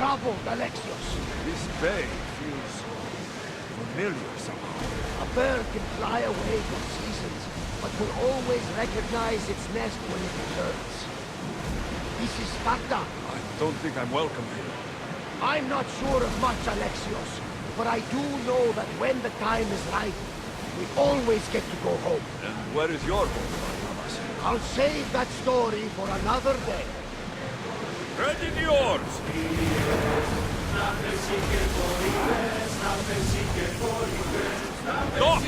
traveled, Alexios. This bay feels familiar somehow. A bird can fly away for seasons, but will always recognize its nest when it returns. This is Sparta. I don't think I'm welcome here. I'm not sure of much, Alexios, but I do know that when the time is right, we always get to go home. And where is your home, Barnabas? I'll save that story for another day. Ready the oars! Stop!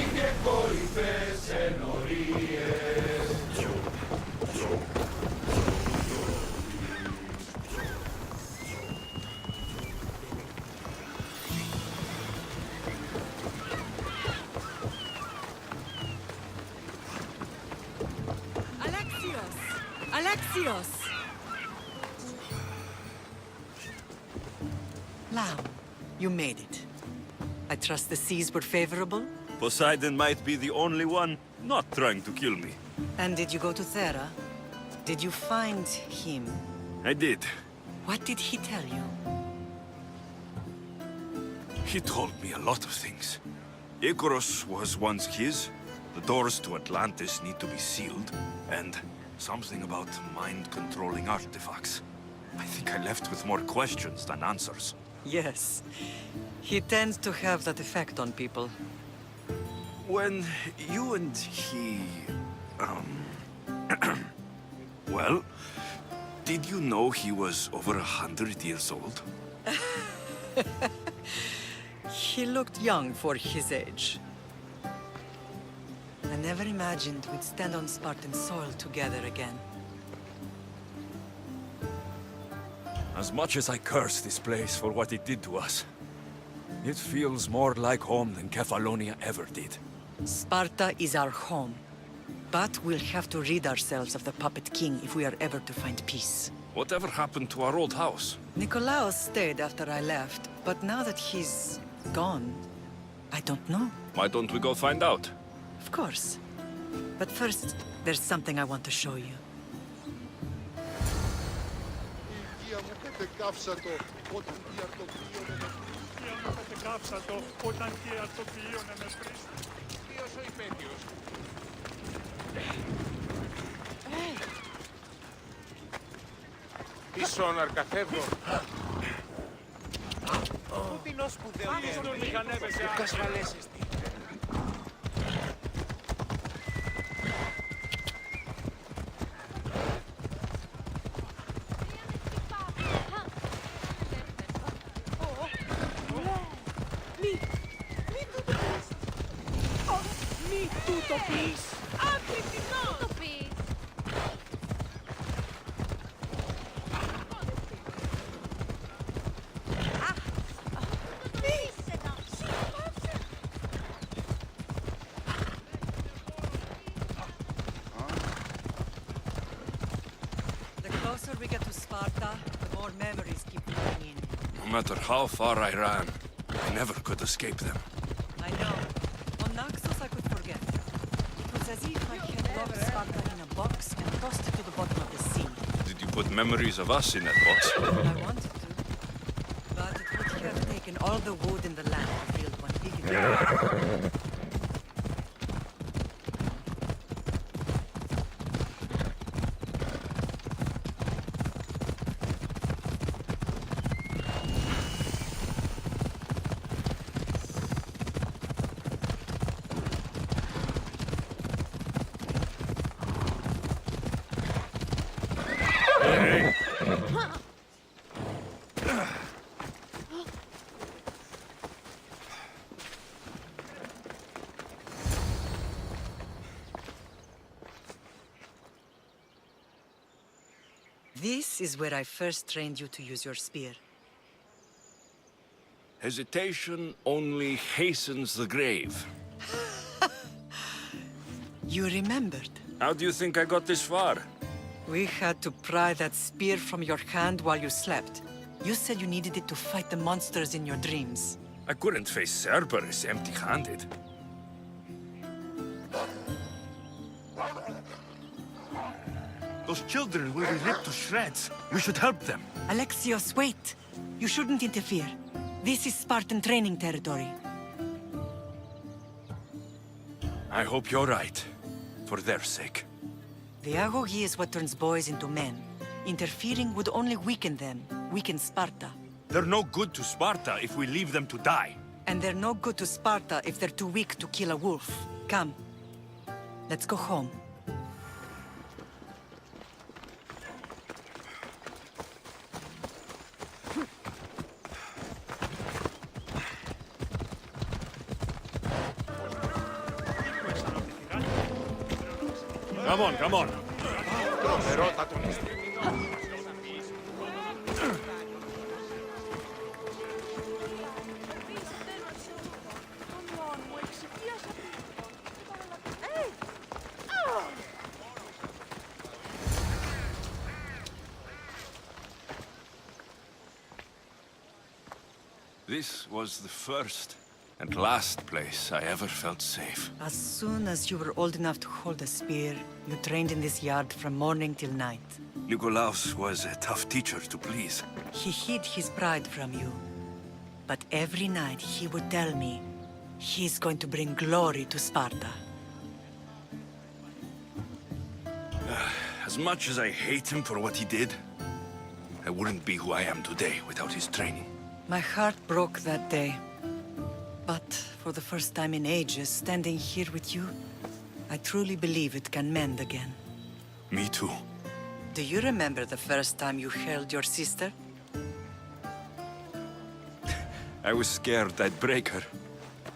Alexios! Alexios! Lamb, you made it. I trust the seas were favorable? Poseidon might be the only one not trying to kill me. And did you go to Thera? Did you find him? I did. What did he tell you? He told me a lot of things. Icarus was once his. The doors to Atlantis need to be sealed. And something about mind-controlling artifacts. I think I left with more questions than answers. Yes. He tends to have that effect on people. When you and he... well, did you know he was over 100 years old? He looked young for his age. I never imagined we'd stand on Spartan soil together again. As much as I curse this place for what it did to us, it feels more like home than Kefalonia ever did. Sparta is our home. But we'll have to rid ourselves of the Puppet King if we are ever to find peace. Whatever happened to our old house? Nikolaos stayed after I left, but now that he's gone, I don't know. Why don't we go find out? Of course. But first, there's something I want to show you. Ίσον αρκαθεύω. Πού την ως που δεν είναι. Κασφαλέσεις τι. Μη τούτο πεις. Ακριβινό το πεις. The closer we get to Sparta, the more memories keep flowing in. No matter how far I ran, I never could escape them. I know. On Naxos I could forget. It was as if I had locked Sparta in a box and tossed it to the bottom of the sea. Did you put memories of us in that box? I wanted to. But it would have taken all the wood in the land to build one big enough. This is where I first trained you to use your spear. Hesitation only hastens the grave. You remembered. How do you think I got this far? We had to pry that spear from your hand while you slept. You said you needed it to fight the monsters in your dreams. I couldn't face Cerberus empty-handed. Those children will be ripped to shreds. We should help them. Alexios, wait! You shouldn't interfere. This is Spartan training territory. I hope you're right. For their sake. The agogi is what turns boys into men. Interfering would only weaken them, weaken Sparta. They're no good to Sparta if we leave them to die. And they're no good to Sparta if they're too weak to kill a wolf. Come. Let's go home. Come on, come on. This was the first and last place I ever felt safe. As soon as you were old enough to hold a spear, you trained in this yard from morning till night. Nikolaos was a tough teacher to please. He hid his pride from you. But every night he would tell me, he's going to bring glory to Sparta. As much as I hate him for what he did, I wouldn't be who I am today without his training. My heart broke that day. But for the first time in ages, standing here with you, I truly believe it can mend again. Me too. Do you remember the first time you held your sister? I was scared I'd break her.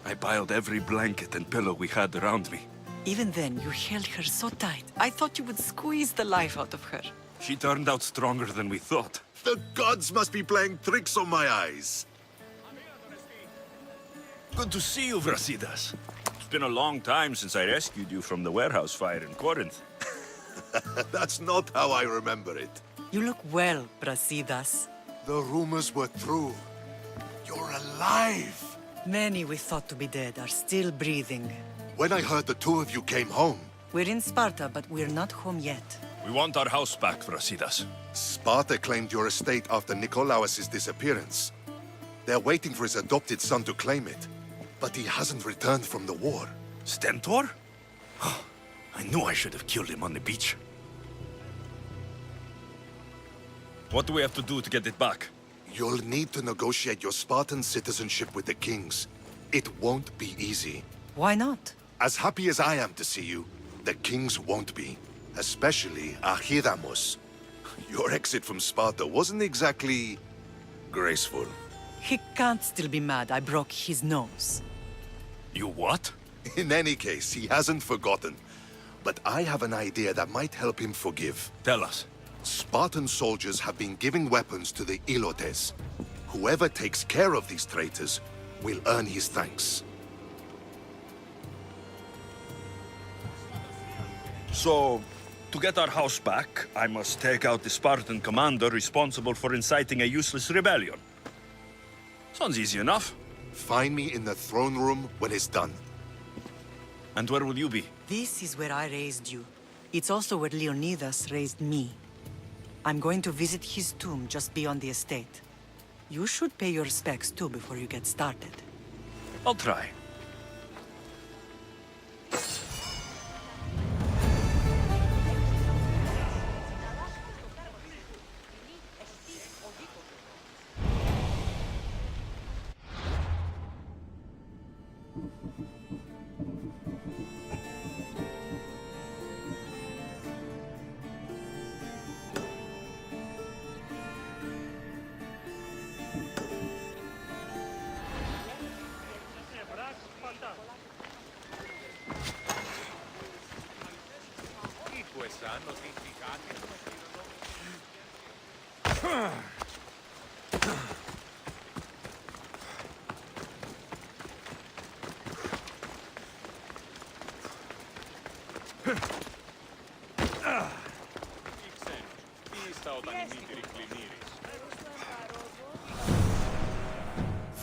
I piled every blanket and pillow we had around me. Even then, you held her so tight. I thought you would squeeze the life out of her. She turned out stronger than we thought. The gods must be playing tricks on my eyes. Good to see you, Brasidas. It's been a long time since I rescued you from the warehouse fire in Corinth. That's not how I remember it. You look well, Brasidas. The rumors were true. You're alive! Many we thought to be dead are still breathing. When I heard the two of you came home, We're in Sparta, but we're not home yet. We want our house back, Brasidas. Sparta claimed your estate after Nikolaos' disappearance. They're waiting for his adopted son to claim it. But he hasn't returned from the war. Stentor? I knew I should have killed him on the beach. What do we have to do to get it back? You'll need to negotiate your Spartan citizenship with the kings. It won't be easy. Why not? As happy as I am to see you, the kings won't be. Especially Archidamos. Your exit from Sparta wasn't exactly graceful. He can't still be mad I broke his nose. You what? In any case, he hasn't forgotten. But I have an idea that might help him forgive. Tell us. Spartan soldiers have been giving weapons to the Ilotes. Whoever takes care of these traitors will earn his thanks. So, to get our house back, I must take out the Spartan commander responsible for inciting a useless rebellion. Sounds easy enough. Find me in the throne room when it's done. And where will you be? This is where I raised you. It's also where Leonidas raised me. I'm going to visit his tomb just beyond the estate. You should pay your respects too before you get started. I'll try.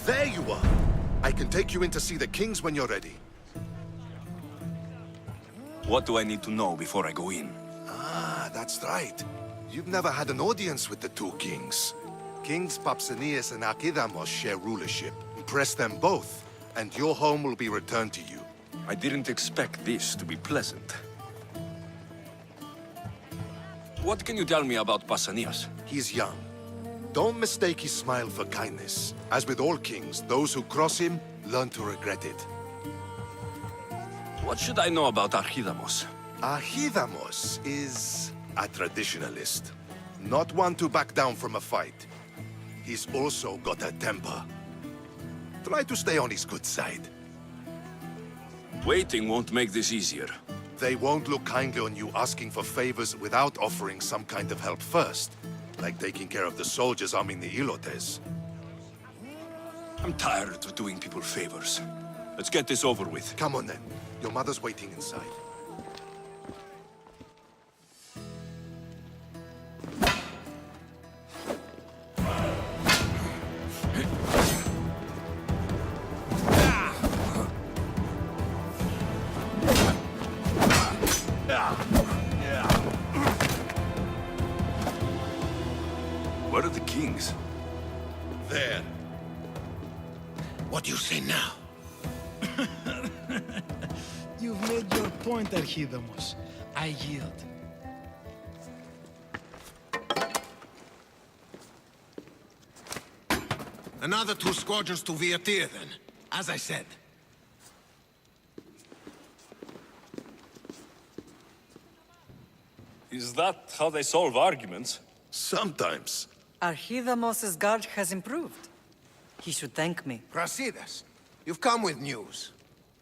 There you are! I can take you in to see the kings when you're ready. What do I need to know before I go in? Ah, that's right. You've never had an audience with the two kings. Kings Pausanias and Archidamos share rulership. Impress them both, and your home will be returned to you. I didn't expect this to be pleasant. What can you tell me about Pausanias? He's young. Don't mistake his smile for kindness. As with all kings, those who cross him learn to regret it. What should I know about Archidamos? Archidamos is a traditionalist. Not one to back down from a fight. He's also got a temper. Try to stay on his good side. Waiting won't make this easier. They won't look kindly on you asking for favors without offering some kind of help first. Like taking care of the soldiers arming the Ilotes. I'm tired of doing people favors. Let's get this over with. Come on then. Your mother's waiting inside. Where are the kings? There. What do you say now? You've made your point, Archidamos. I yield. Another 2 squadrons to Viatir, then. As I said. Is that how they solve arguments? Sometimes. Archidamos's guard has improved. He should thank me. Brasidas, you've come with news.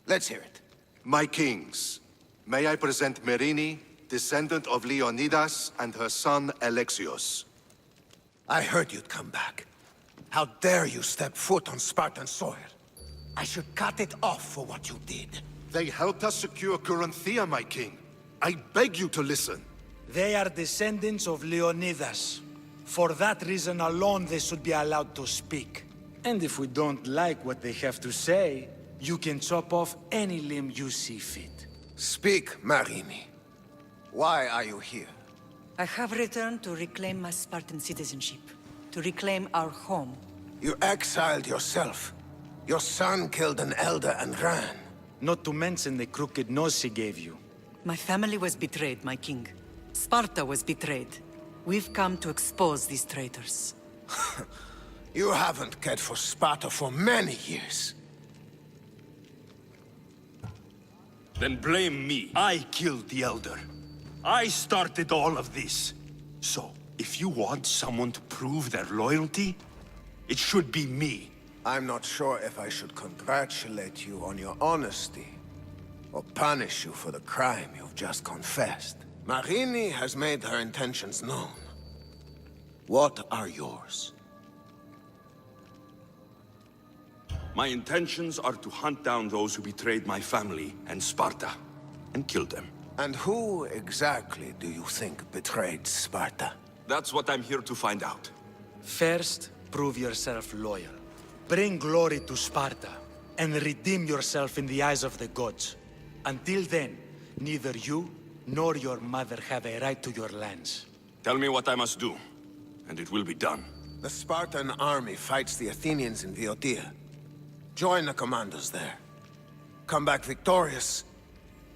Let's hear it. My kings, may I present Merini, descendant of Leonidas, and her son Alexios. I heard you'd come back. How dare you step foot on Spartan soil? I should cut it off for what you did. They helped us secure Corinthia, my king. I beg you to listen. They are descendants of Leonidas. For that reason alone, they should be allowed to speak. And if we don't like what they have to say, you can chop off any limb you see fit. Speak, Marini. Why are you here? I have returned to reclaim my Spartan citizenship, to reclaim our home. You exiled yourself. Your son killed an elder and ran. Not to mention the crooked nose she gave you. My family was betrayed, my king. Sparta was betrayed. We've come to expose these traitors. You haven't cared for Sparta for many years. Then blame me. I killed the Elder. I started all of this. So, if you want someone to prove their loyalty, it should be me. I'm not sure if I should congratulate you on your honesty, or punish you for the crime you've just confessed. Marini has made her intentions known. What are yours? My intentions are to hunt down those who betrayed my family and Sparta, and kill them. And who exactly do you think betrayed Sparta? That's what I'm here to find out. First, prove yourself loyal. Bring glory to Sparta, and redeem yourself in the eyes of the gods. Until then, neither you nor your mother have a right to your lands. Tell me what I must do, and it will be done. The Spartan army fights the Athenians in Viotia. Join the commandos there. Come back victorious,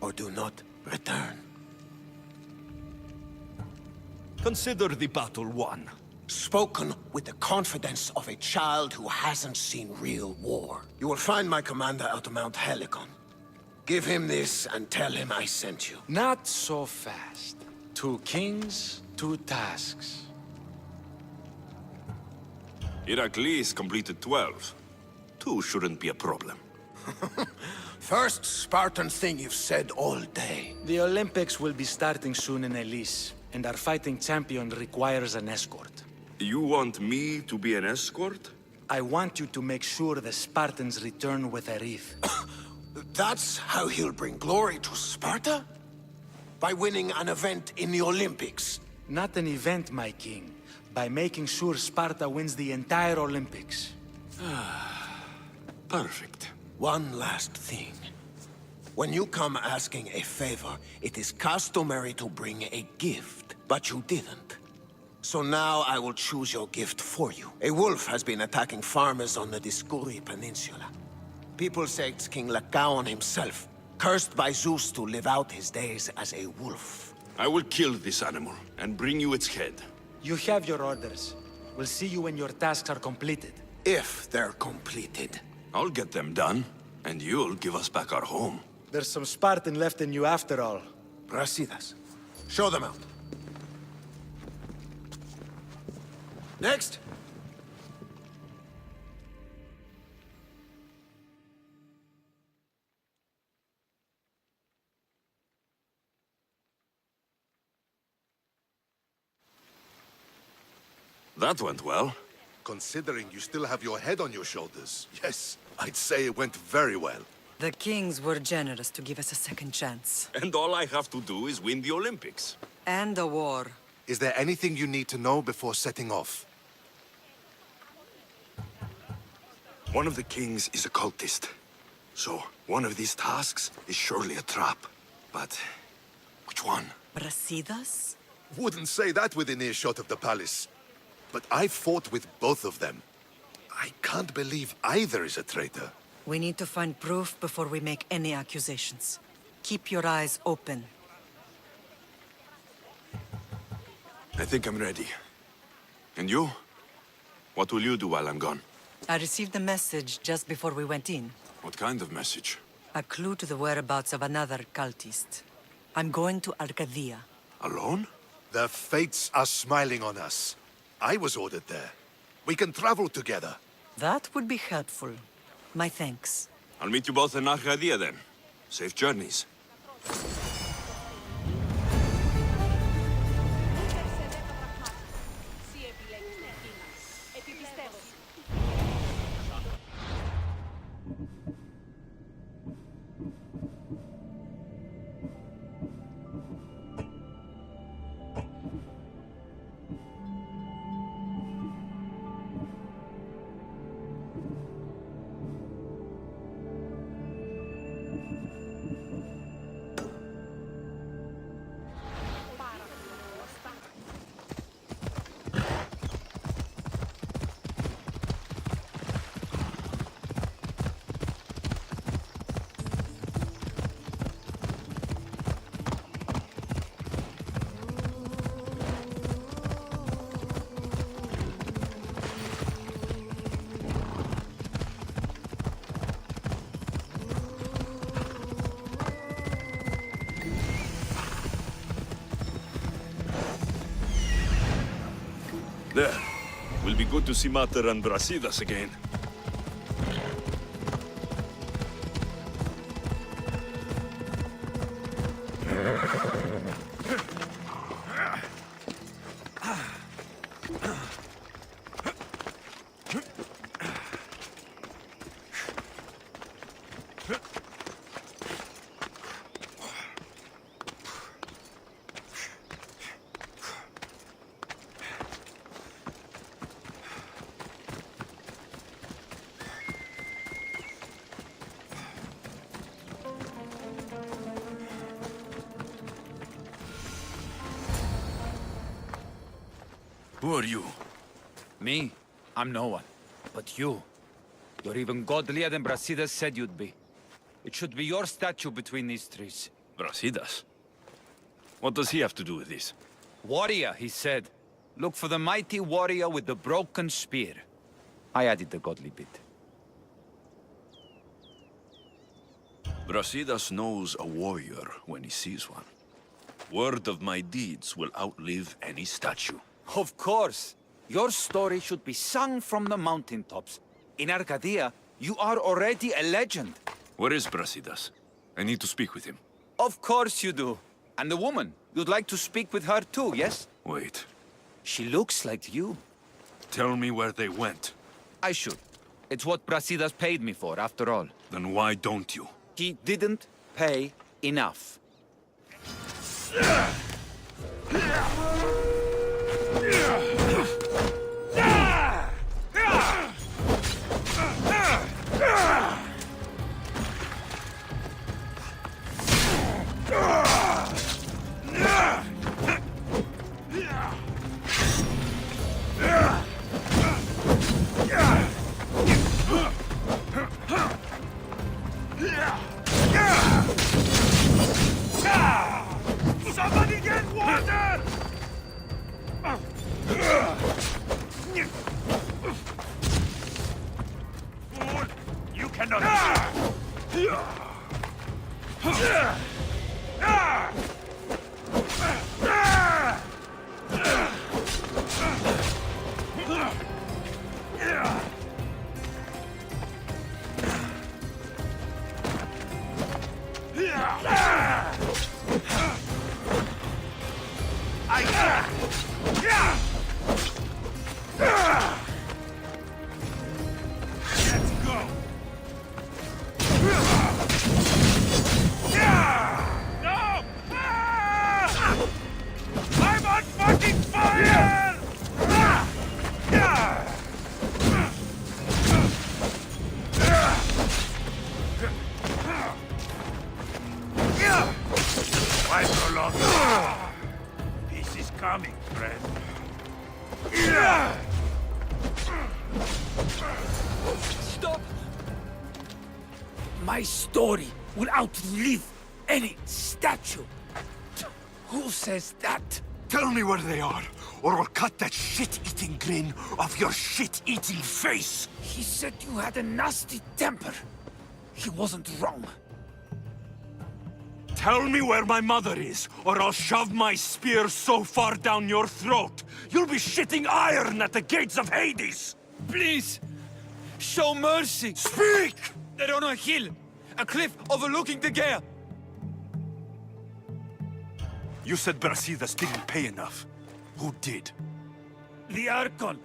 or do not return. Consider the battle won. Spoken with the confidence of a child who hasn't seen real war. You will find my commander at Mount Helicon. Give him this and tell him I sent you. Not so fast. 2 kings, 2 tasks. Heracles completed 12. 2 shouldn't be a problem. First Spartan thing you've said all day. The Olympics will be starting soon in Elise, and our fighting champion requires an escort. You want me to be an escort? I want you to make sure the Spartans return with a wreath. That's how he'll bring glory to Sparta? By winning an event in the Olympics? Not an event, my king. By making sure Sparta wins the entire Olympics. Perfect. One last thing. When you come asking a favor, it is customary to bring a gift, but you didn't. So now I will choose your gift for you. A wolf has been attacking farmers on the Discuri Peninsula. People say it's King Lacaon himself, cursed by Zeus to live out his days as a wolf. I will kill this animal and bring you its head. You have your orders. We'll see you when your tasks are completed. If they're completed. I'll get them done, and you'll give us back our home. There's some Spartan left in you after all. Brasidas. Show them out. Next! That went well. Considering you still have your head on your shoulders, yes, I'd say it went very well. The kings were generous to give us a second chance. And all I have to do is win the Olympics. And a war. Is there anything you need to know before setting off? One of the kings is a cultist. So, one of these tasks is surely a trap. But, which one? Brasidas? Wouldn't say that within earshot of the palace. But I fought with both of them. I can't believe either is a traitor. We need to find proof before we make any accusations. Keep your eyes open. I think I'm ready. And you? What will you do while I'm gone? I received a message just before we went in. What kind of message? A clue to the whereabouts of another cultist. I'm going to Arcadia. Alone? The fates are smiling on us. I was ordered there. We can travel together. That would be helpful. My thanks. I'll meet you both in Arcadia then. Safe journeys. There. Will be good to see Mater and Brasidas again. Who are you? Me? I'm no one. But you. You're even godlier than Brasidas said you'd be. It should be your statue between these trees. Brasidas? What does he have to do with this? Warrior, he said. Look for the mighty warrior with the broken spear. I added the godly bit. Brasidas knows a warrior when he sees one. Word of my deeds will outlive any statue. Of course. Your story should be sung from the mountaintops. In Arcadia, you are already a legend. Where is Brasidas? I need to speak with him. Of course you do. And the woman, you'd like to speak with her too, yes? Wait. She looks like you. Tell me where they went. I should. It's what Brasidas paid me for, after all. Then why don't you? He didn't pay enough. Let's go! No! I'm on fucking fire! Why so long? Peace is coming, friend. Stop! My story will outlive any statue. Who says that? Tell me where they are, or I'll cut that shit-eating grin off your shit-eating face! He said you had a nasty temper. He wasn't wrong. Tell me where my mother is, or I'll shove my spear so far down your throat, you'll be shitting iron at the gates of Hades! Please! Show mercy! Speak! They're on a hill! A cliff overlooking the gale! You said Brasidas didn't pay enough. Who did? The Archon!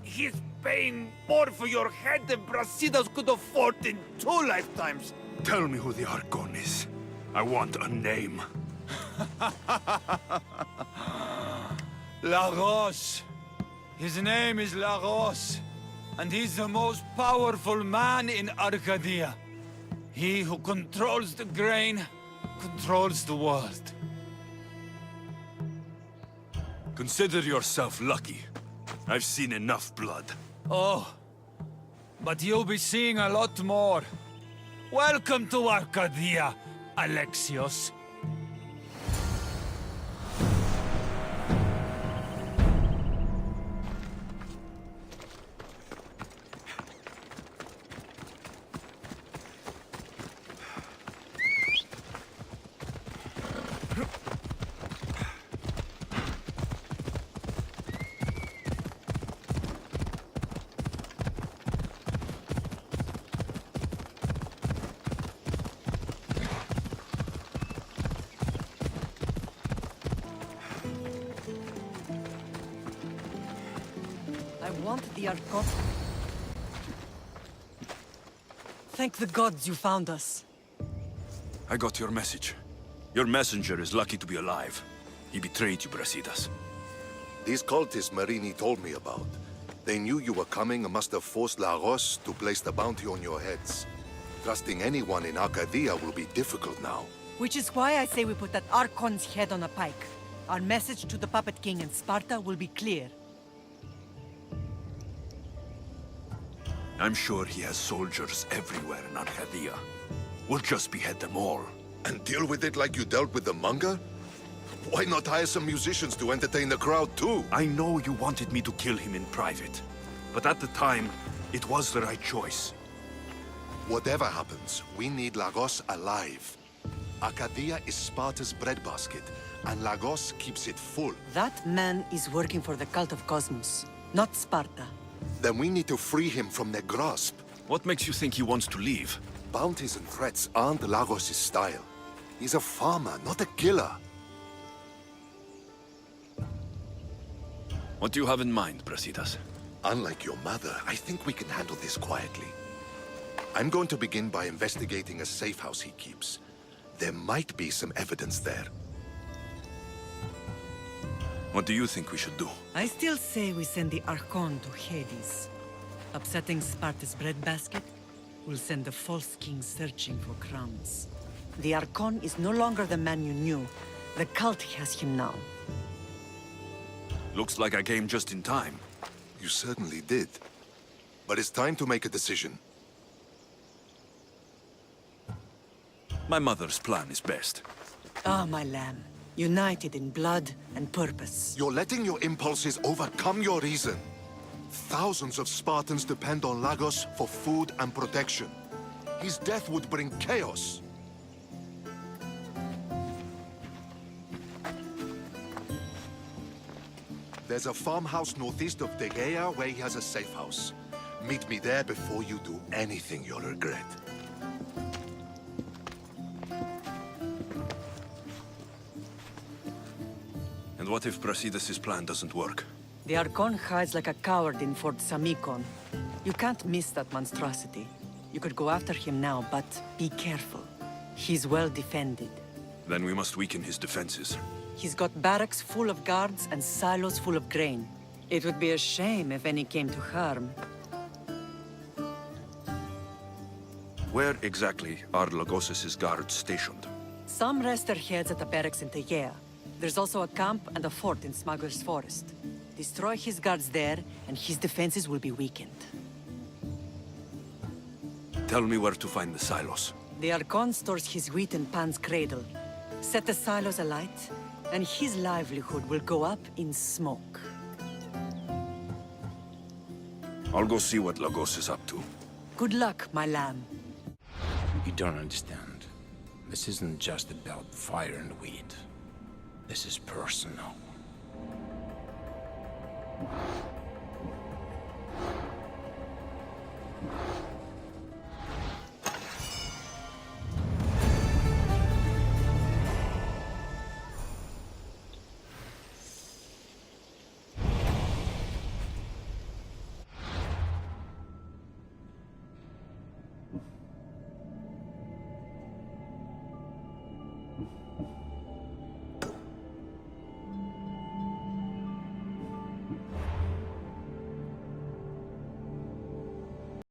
He's paying more for your head than Brasidas could afford in 2 lifetimes! Tell me who the Archon is. I want a name. Lagos. His name is Lagos. And he's the most powerful man in Arcadia. He who controls the grain, controls the world. Consider yourself lucky. I've seen enough blood. Oh, but you'll be seeing a lot more. Welcome to Arcadia, Alexios. I want the Archon. Thank the gods you found us. I got your message. Your messenger is lucky to be alive. He betrayed you, Brasidas. These cultists Marini told me about. They knew you were coming and must have forced Lagos to place the bounty on your heads. Trusting anyone in Arcadia will be difficult now. Which is why I say we put that Archon's head on a pike. Our message to the Puppet King in Sparta will be clear. I'm sure he has soldiers everywhere in Arcadia. We'll just behead them all. And deal with it like you dealt with the manga? Why not hire some musicians to entertain the crowd too? I know you wanted me to kill him in private. But at the time, it was the right choice. Whatever happens, we need Lagos alive. Arcadia is Sparta's breadbasket, and Lagos keeps it full. That man is working for the cult of Cosmos, not Sparta. Then we need to free him from their grasp. What makes you think he wants to leave? Bounties and threats aren't Lagos' style. He's a farmer, not a killer. What do you have in mind, Brasidas? Unlike your mother, I think we can handle this quietly. I'm going to begin by investigating a safe house he keeps. There might be some evidence there. What do you think we should do? I still say we send the Archon to Hades. Upsetting Sparta's breadbasket will send the false king searching for crumbs. The Archon is no longer the man you knew. The cult has him now. Looks like I came just in time. You certainly did. But it's time to make a decision. My mother's plan is best. Ah, my lamb. United in blood and purpose. You're letting your impulses overcome your reason. Thousands of Spartans depend on Lagos for food and protection. His death would bring chaos. There's a farmhouse northeast of Tegea where he has a safe house. Meet me there before you do anything you'll regret. And what if Brasidas' plan doesn't work? The Archon hides like a coward in Fort Samikon. You can't miss that monstrosity. You could go after him now, but be careful. He's well defended. Then we must weaken his defenses. He's got barracks full of guards and silos full of grain. It would be a shame if any came to harm. Where exactly are Lagos' guards stationed? Some rest their heads at the barracks in Tegea. There's also a camp and a fort in Smuggler's Forest. Destroy his guards there, and his defenses will be weakened. Tell me where to find the silos. The Archon stores his wheat in Pan's cradle. Set the silos alight, and his livelihood will go up in smoke. I'll go see what Lagos is up to. Good luck, my lamb. You don't understand. This isn't just about fire and wheat. This is personal.